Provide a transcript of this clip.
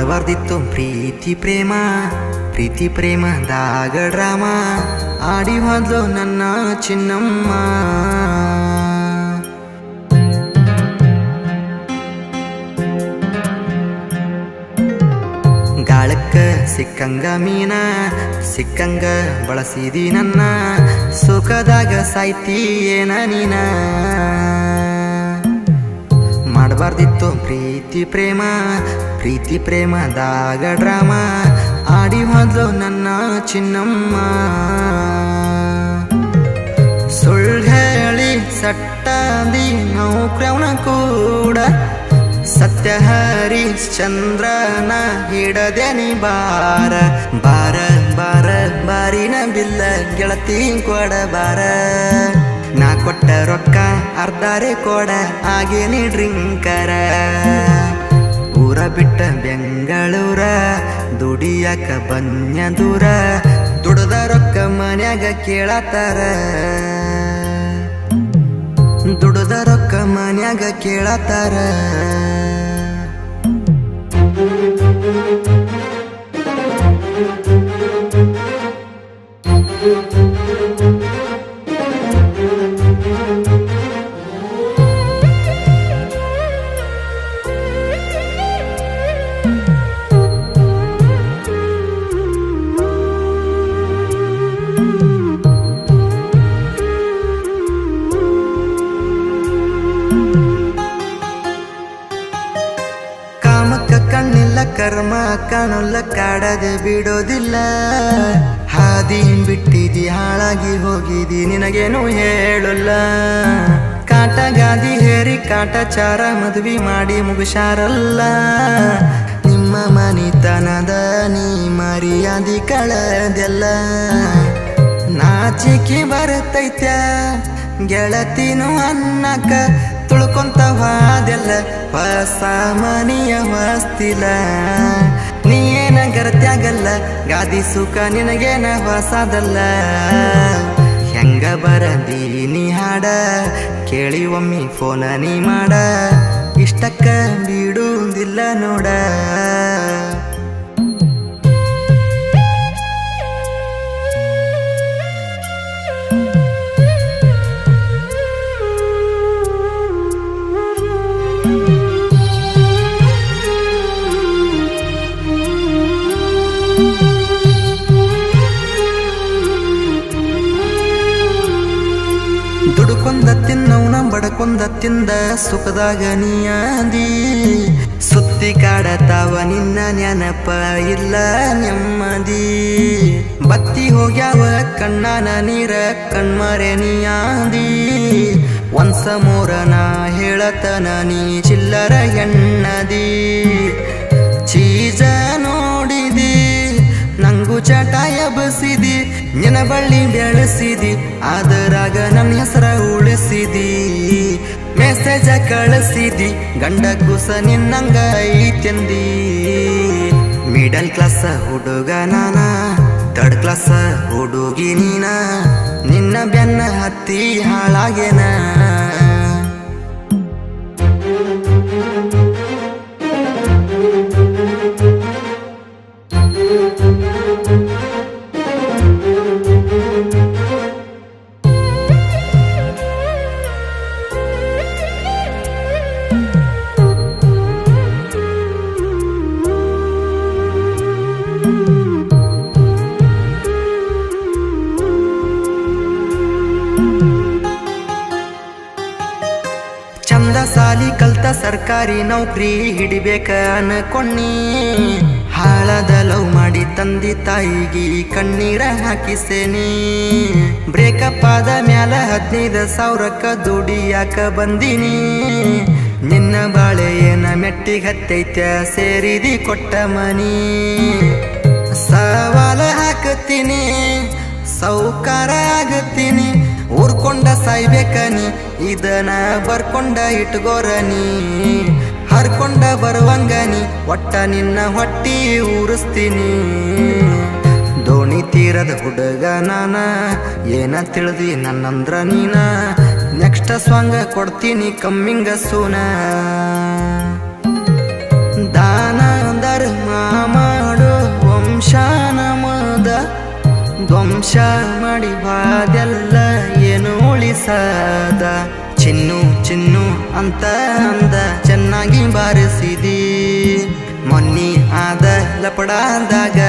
ಮಾಡಬಾರ್ದಿತ್ತು ಪ್ರೀತಿ ಪ್ರೇಮ ಪ್ರೀತಿ ಪ್ರೇಮದಾಗ drama ಆಡಿ ಹೋದ್ಲು ನನ್ನ ಚಿನ್ನಮ್ಮ. ಗಾಳಕ್ಕ ಸಿಕ್ಕಂಗ ಮೀನ ಸಿಕ್ಕಂಗ ಬಳಸಿದಿ ನನ್ನ ಸುಖದಾಗ ಸಾಯ್ತಿ ಏನ ನೀನ. ಮಾಡಬಾರ್ದಿತ್ತು ಪ್ರೀತಿ ಪ್ರೇಮ ಪ್ರೀತಿ ಪ್ರೇಮದಾಗ ಡ್ರಾಮ ಆಡಿ ಹೋದ್ಲು ನನ್ನ ಚಿನ್ನಮ್ಮ. ಸುಳ್ಳು ಹೇಳಿ ಸಟ್ಟಾದಿ ನೌಕ್ರವನ ಕೂಡ ಸತ್ಯ ಹರಿಶ್ಚಂದ್ರನ ಹಿಡದೇನಿ ಬಾರ ಬಾರ ಬಾರ ಬಾರಿನ ಬಿಲ್ಲ ಗೆಳತಿ ಕೊಡ ಬಾರ. ನಾ ಕೊಟ್ಟ ರೊಕ್ಕ ಅರ್ಧಾರೆ ಕೊಡ ಆಗೇನಿ ಡ್ರಿಂಕರ. ಊರ ಬಿಟ್ಟ ಬೆಂಗಳೂರ ದುಡಿಯಾಕ ಬನ್ಯ ದೂರ ದುಡದ ರೊಕ್ಕ ಮನ್ಯಾಗ ಕೇಳತಾರ. ದುಡದ ರೊಕ್ಕ ಮನ್ಯಾಗ ಕೇಳತಾರ. ಕಣ್ಣಿಲ್ಲ ಕರ್ಮ ಕಾಣಲ್ಲ ಕಾಡದೆ ಬಿಡೋದಿಲ್ಲ. ಹಾದಿ ಬಿಟ್ಟಿದಿ ಹಾಳಾಗಿ ಹೋಗಿದಿ ನಿನಗೇನು ಹೇಳಲ್ಲ. ಕಾಟ ಗಾದಿ ಹೇರಿ ಕಾಟಚಾರ ಮದ್ವಿ ಮಾಡಿ ಮುಗಿಸಾರಲ್ಲ. ನಿಮ್ಮ ಮನಿತನದ ನೀ ಮರ್ಯಾದಿ ಕಳದೆಲ್ಲ. ನಾಚಿಕೆ ಬರ್ತೈತ್ಯ ಗೆಳತಿನು ಅನ್ನಕ ತುಳ್ಕೊಂತ ಹೋದೆಲ್ಲ ಹೊಸ ಮನಿಯ ಹೊಸ್ತಿಲ್ಲ. ನೀ ಏನ ಗರತ್ಯಾಗಲ್ಲ ಗಾದಿ ಸುಖ ನಿನಗೇನ ಹೊಸದಲ್ಲ. ಹೆಂಗ ಬರದೀನಿ ಹಾಡ ಕೇಳಿ ಒಮ್ಮಿ ಫೋನ ನೀ ಮಾಡ ಇಷ್ಟಕ್ಕ ಬಿಡುವುದಿಲ್ಲ ನೋಡ. ದುಡುಕೊಂದ ತಿನ್ನವನ ಬಡಕೊಂದ ತಿಂದ ಸುಖದಾಗ ನೀಯಾದಿ. ಸುತ್ತಿ ಕಾಡತಾವ ನಿನ್ನ ನೆನಪ ಇಲ್ಲ ನೆಮ್ಮದಿ. ಬತ್ತಿ ಹೋಗ್ಯಾವ ಕಣ್ಣಾನ ನೀರ ಕಣ್ಮರೆ ನೀಯಾದಿ. ಒಂದ್ಸ ಮೂರನ ಹೇಳತನ ನೀ ಚಿಲ್ಲರ ಎಣ್ಣದಿ. ಚೀಜ ನೋಡಿದಿ ನಂಗು ಚಟ ಎಬಸಿದಿ ನಿನ ಬಳ್ಳಿ ಬೆಳೆಸಿದಿ ಅದರಾಗ ನನ್ನ ಹೆಸರ ಉಳಿಸಿದಿ. ಮೆಸೇಜ ಕಳಿಸಿದಿ ಗಂಡ ಕುಸ ನಿನ್ನಂಗ ಐತೆಂದಿ. ಮಿಡಲ್ ಕ್ಲಾಸ್ ಹುಡುಗ ನಾನ ಥರ್ಡ್ ಕ್ಲಾಸ್ ಹುಡುಗಿ ನೀನ ನಿನ್ನ ಬೆನ್ನ ಹತ್ತಿ ಹಾಳಾಗೇನ. ಚಂದ ಸಾಲಿ ಕಲ್ತ ಸರ್ಕಾರಿ ನೌಕರಿ ಹಿಡಿಬೇಕ ಅನ್ಕೊಂಡಿ. ಹಾಳದ ಲವ್ ಮಾಡಿ ತಂದಿ ತಾಯಿಗಿ ಕಣ್ಣೀರ ಹಾಕಿಸೇನಿ. ಬ್ರೇಕಪ್ ಆದ ಮ್ಯಾಲ 15,000ಕ್ಕ ದುಡಿಯಾಕ ಬಂದಿನಿ. ನಿನ್ನ ಬಾಳೆ ಏನ ಮೆಟ್ಟಿಗೆ ಹತ್ತೈತ್ಯ ಸೇರಿದಿ ಕೊಟ್ಟ ಮನಿ. ಸವಾಲ ಹಾಕತೀನಿ ಸೌಕಾರ ಆಗತ್ತೀನಿ. ಊರ್ಕೊಂಡ ಸಾಯ್ಬೇಕನಿ ಇದನ ಬರ್ಕೊಂಡ ಇಟ್ಗೋರನಿ. ಹರ್ಕೊಂಡ ಬರುವಂಗನಿ ಒಟ್ಟ ನಿನ್ನ ಹೊಟ್ಟಿ ಊರಿಸ್ತೀನಿ. ದೋಣಿ ತೀರದ ಹುಡುಗ ನಾನ ಏನ ತಿಳಿದಿ ನನ್ನಂದ್ರ ನೀನ. ನೆಕ್ಸ್ಟ್ ಸಾಂಗ್ ಕೊಡ್ತೀನಿ ಕಮ್ಮಿಂಗ ಸೂನ. ದಾನ ಧರ್ಮ ಮೋಸ ಮಾಡಿ ಬಾದೆಲ್ಲ ಏನು ಉಳಿಸದ ಚಿನ್ನು ಚಿನ್ನು ಅಂತ ಅಂದ ಚೆನ್ನಾಗಿ ಬಾರಿಸಿದಿ ಮೊನ್ನಿ ಆದ ಲಪಡಾದಾಗ